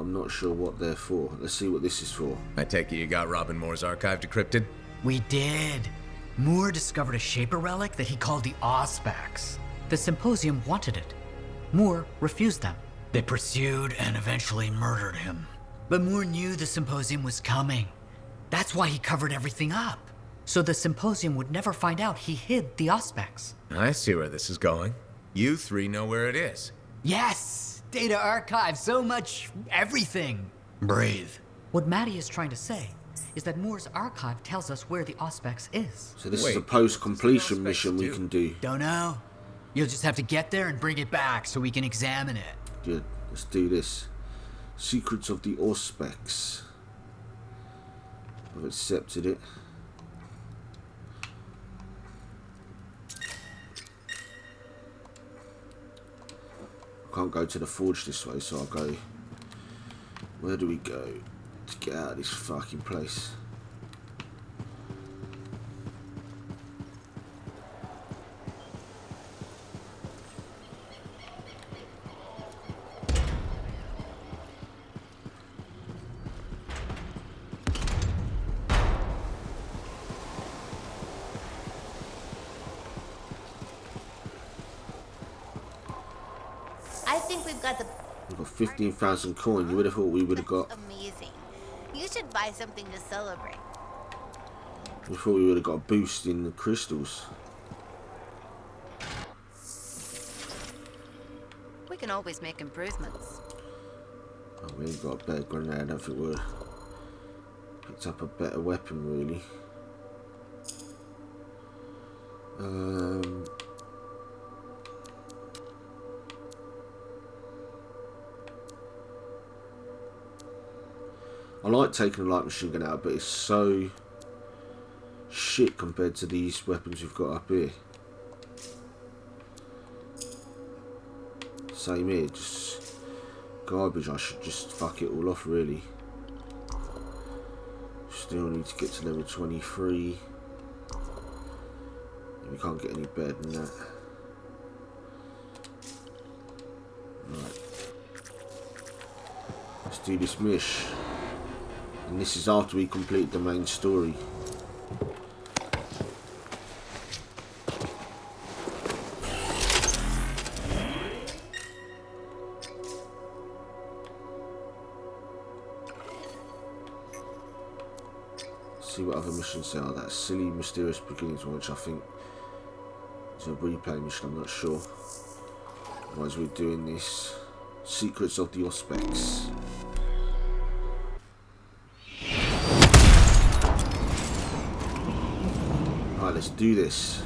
I'm not sure what they're for. Let's see what this is for. I take it you got Robin Moore's archive decrypted? We did. Moore discovered a Shaper relic that he called the Auspex. The Symposium wanted it. Moore refused them. They pursued and eventually murdered him. But Moore knew the Symposium was coming. That's why he covered everything up. So the Symposium would never find out he hid the Auspex. I see where this is going. You three know where it is. Yes! Data archive, so much everything. Breathe. What Maddie is trying to say is that Moore's archive tells us where the Auspex is. So this is a post-completion mission we can do. Don't know. You'll just have to get there and bring it back so we can examine it. Good. Let's do this. Secrets of the Auspex. I've accepted it. I can't go to the forge this way, so I'll go... Where do we go to get out of this fucking place? I think we've got 15,000 coin. You would have thought we would have got. That's amazing. You should buy something to celebrate. We thought we would have got a boost in the crystals. We can always make improvements. Oh, we ain't got a better grenade. I don't think we'll picked up a better weapon, really. I like taking a light machine gun out, but it's so shit compared to these weapons we've got up here. Same here, just garbage. I should just fuck it all off, really. Still need to get to level 23. We can't get any better than that. Right. Let's do this mish. And this is after we complete the main story. See what other missions there are. That silly mysterious beginnings one, which I think is a replay mission, I'm not sure. Otherwise we're doing this. Secrets of the Auspex. Alright, let's do this.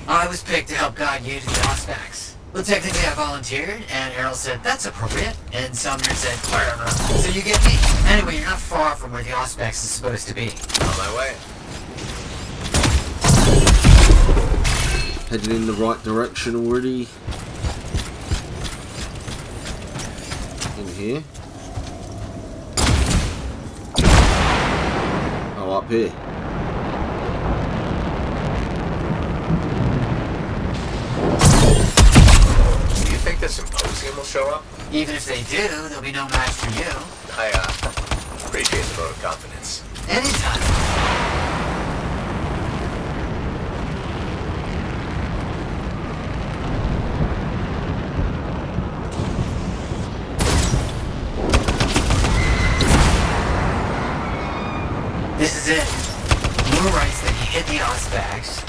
I was picked to help guide you to the Auspex. Well, technically I volunteered, and Errol said, that's appropriate, and Sumner said, whatever. So you get me. Anyway, you're not far from where the Auspex is supposed to be. On my way. Heading in the right direction already. In here. Oh, up here. Do you think the Symposium will show up? Even if they do, there'll be no match for you. I, appreciate the vote of confidence. Anytime. This is it. Moore writes that he hid the Auspex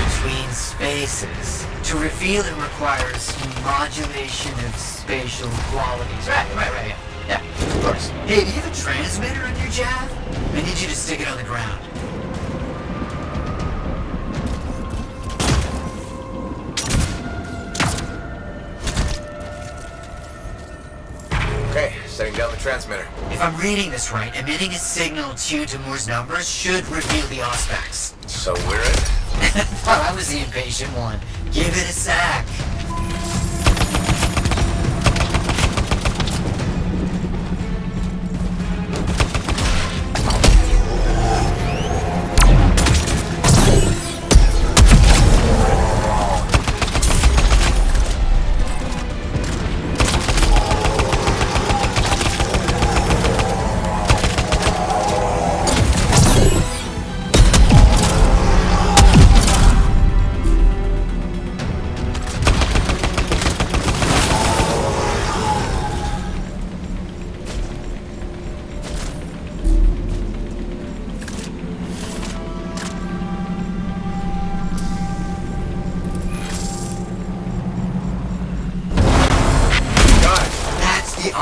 between spaces. To reveal it requires modulation of spatial qualities. Right. Yeah, of course. Hey, do you have a transmitter in your Jav? I need you to stick it on the ground. Okay, setting down the transmitter. If I'm reading this right, emitting a signal tuned to Moore's numbers should reveal the Auspex. So we're in? Thought I was the impatient one. Give it a sec.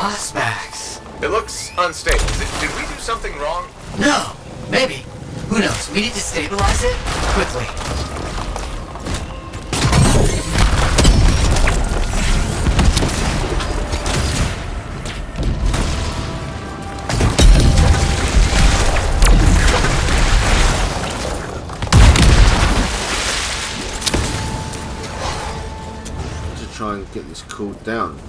Auspex. It looks unstable. Did we do something wrong? No, maybe. Who knows? We need to stabilize it quickly. Try and get this cooled down.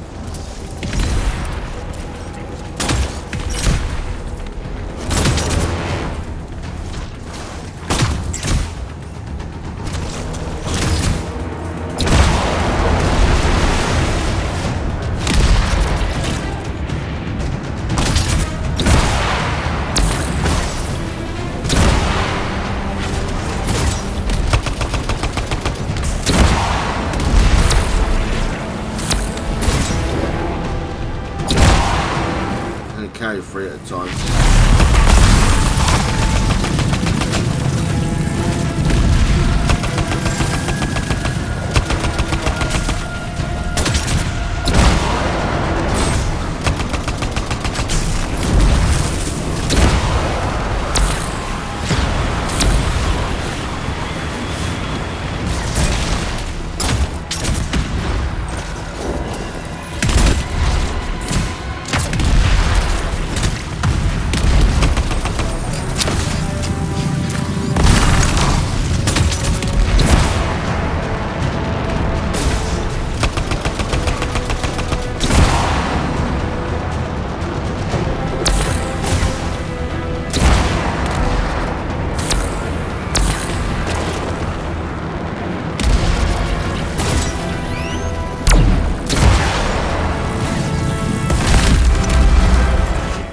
Carry 3 at a time.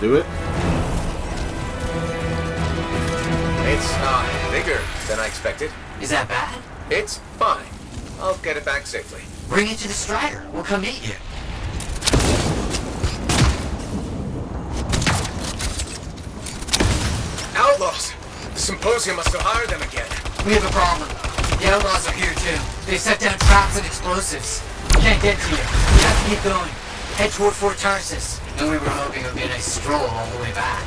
Do it. It's bigger than I expected. Is that bad? It's fine. I'll get it back safely. Bring it to the Strider. We'll come meet you. Outlaws! The Symposium must have hired them again. We have a problem. The Outlaws are here too. They set down traps and explosives. We can't get to you. We have to keep going. Head toward Fort Tarsus. And we were hoping it would be a nice stroll all the way back.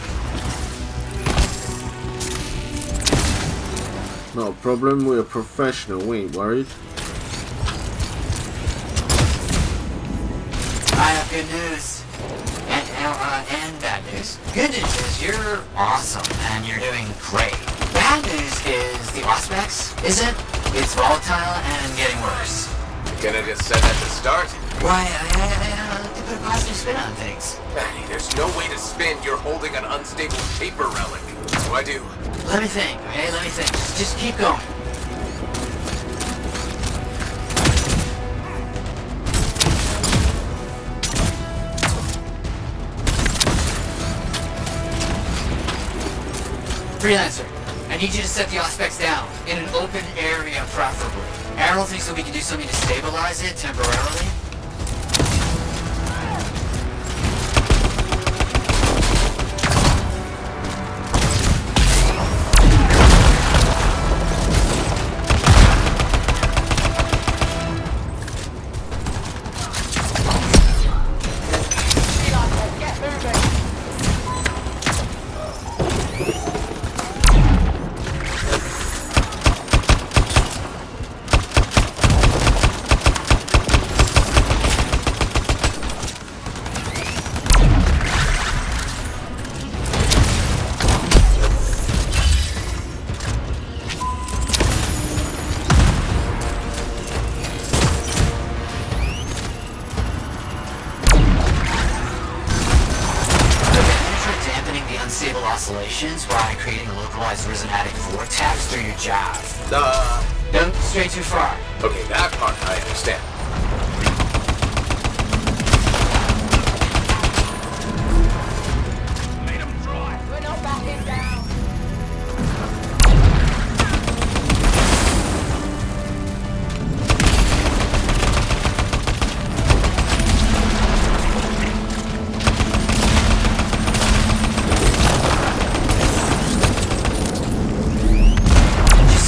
Not a problem, we're professional, we ain't worried. I have good news. And bad news. Good news is you're awesome and you're doing great. Bad news is the Auspex isn't. It's volatile and getting worse. Gonna just set that to start? Why, I like to put a positive spin on things. Manny, there's no way to spin. You're holding an unstable shaper relic. What do I do? Let me think, okay? Let me think. Just keep going. Freelancer, I need you to set the Auspex down, in an open area preferably. Errol thinks that we can do something to stabilize it temporarily. Oscillations by creating a localized resonatic vortex through your jaw. Don't stray too far. Okay, that part I understand. Made him try. We're not backing down.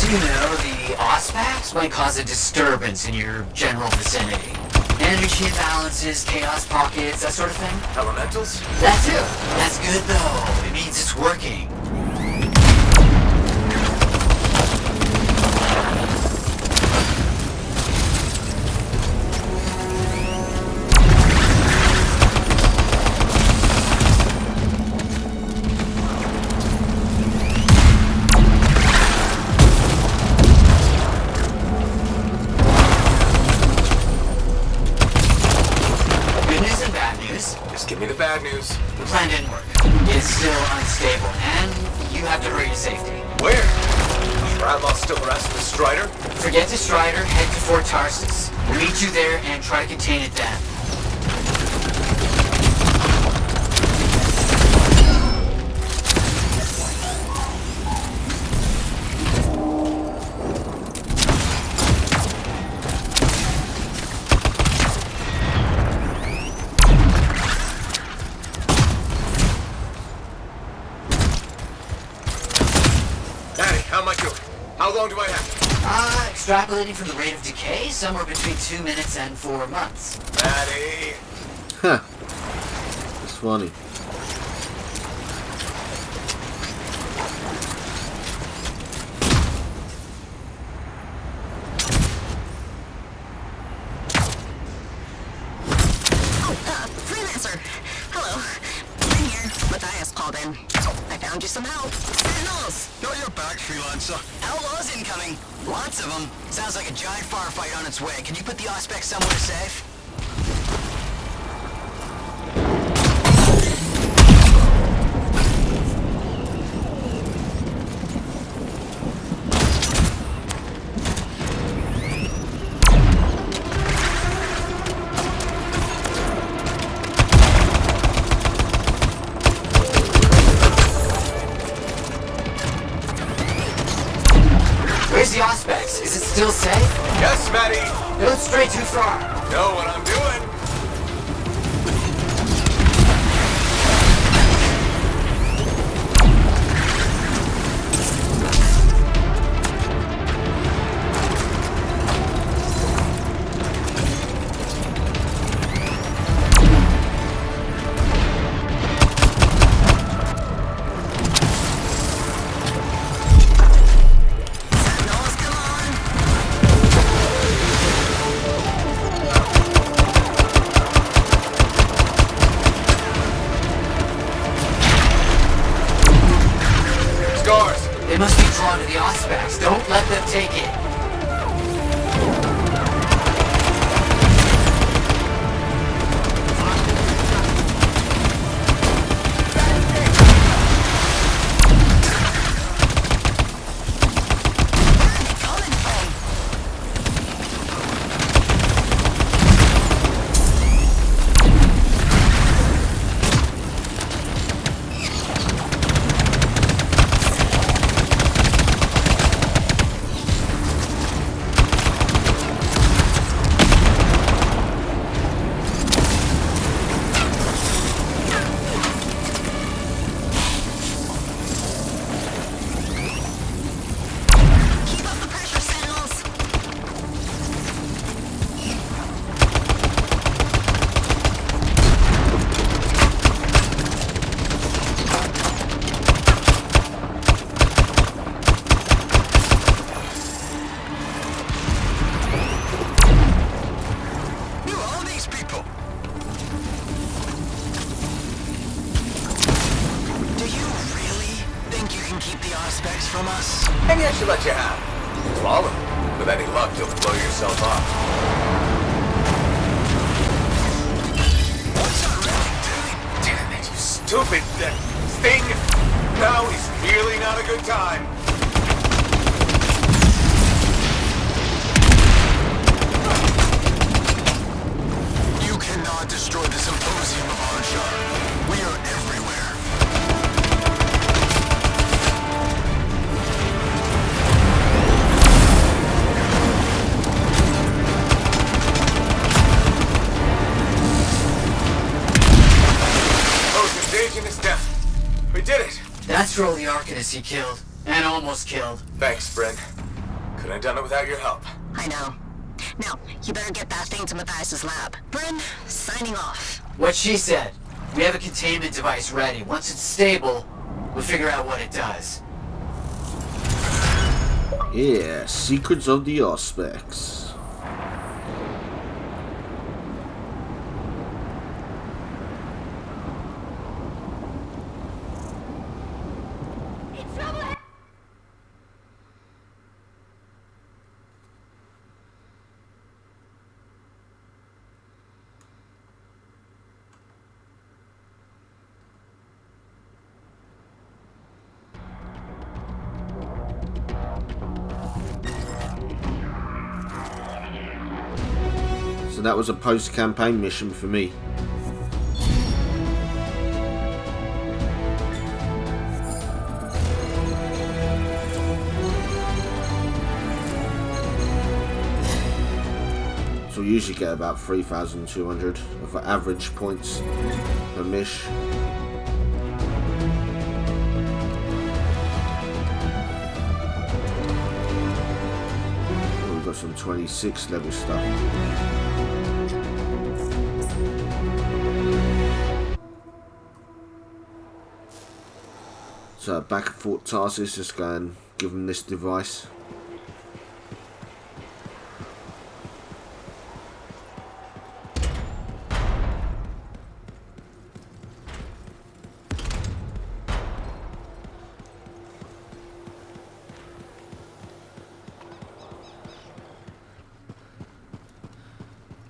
You know, the Auspex might cause a disturbance in your general vicinity. Energy imbalances, chaos pockets, that sort of thing. Elementals? That too. That's good though. It means it's working. Give me the bad news. The plan didn't work. It's still unstable, and you have to hurry to safety. Where? Radloff's still harassing the Strider? Forget the Strider, head to Fort Tarsus. We'll meet you there and try to contain it then. How long do I have? Extrapolating from the rate of decay, somewhere between 2 minutes and 4 months. Maddie! Huh. It's funny. Freelancer! Hello. I'm here. Matthias called in. I found you some help. Sentinels! Got your back, Freelancer. Outlaws incoming. Lots of them. Sounds like a giant firefight on its way. Can you put the Auspex somewhere safe? Where's the Auspex? Is it still safe? Yes, Maddie! Don't stray too far. Know what I'm doing. They must be drawn to the Auspex. Don't let them take it. From us? Maybe I should let you have. Swallow. With any luck, you'll blow yourself up. What's that really doing? Damn it, you stupid thing! Now is really not a good time. You cannot destroy the Symposium of Arshar. We are everywhere. Invasion is down. We did it! That's for all the Arcanists he killed. And almost killed. Thanks, Bryn. Couldn't have done it without your help. I know. Now, you better get that thing to Matthias's lab. Bryn, signing off. What she said. We have a containment device ready. Once it's stable, we'll figure out what it does. Yeah, secrets of the Auspex. So that was a post-campaign mission for me. So we usually get about 3,200 of average points per mish. We've got some 26 level stuff. So back at Fort Tarsus, just go and give them this device.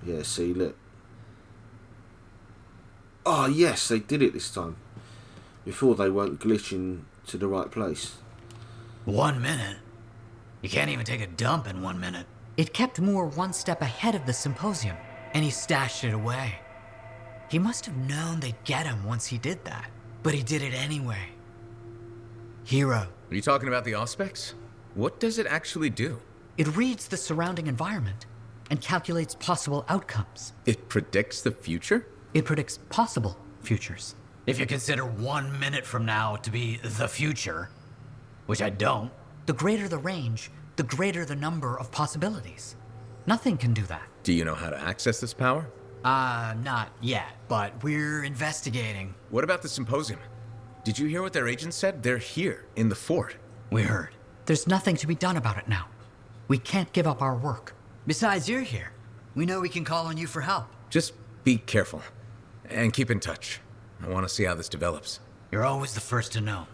Yeah, see, look. Oh yes, they did it this time. Before they weren't glitching to the right place. 1 minute? You can't even take a dump in 1 minute. It kept Moore one step ahead of the symposium, and he stashed it away. He must have known they'd get him once he did that, but he did it anyway. Hero. Are you talking about the Auspex? What does it actually do? It reads the surrounding environment and calculates possible outcomes. It predicts the future? It predicts possible futures. If you consider 1 minute from now to be the future, which I don't, the greater the range, the greater the number of possibilities. Nothing can do that. Do you know how to access this power? Not yet, but we're investigating. What about the symposium? Did you hear what their agent said? They're here, in the fort. We heard. There's nothing to be done about it now. We can't give up our work. Besides, you're here. We know we can call on you for help. Just be careful, and keep in touch. I want to see how this develops. You're always the first to know.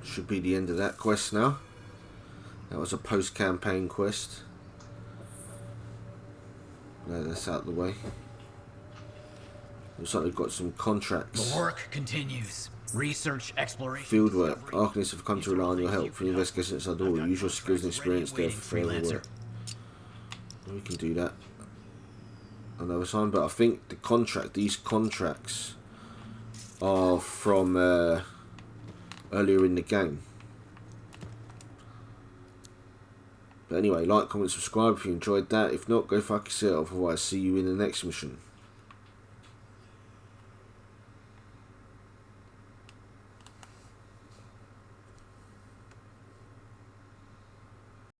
Should be the end of that quest now. That was a post-campaign quest. No, that's out of the way. Looks like we've got some contracts. The work continues. Research, exploration, Fieldwork. Arcanists have come to rely on your help for the investigation outside the door. Use your skills and experience there for further work. We can do that another time, but I think these contracts are from earlier in the game. But anyway, like, comment, subscribe if you enjoyed that. If not, go fuck yourself. Otherwise, see you in the next mission.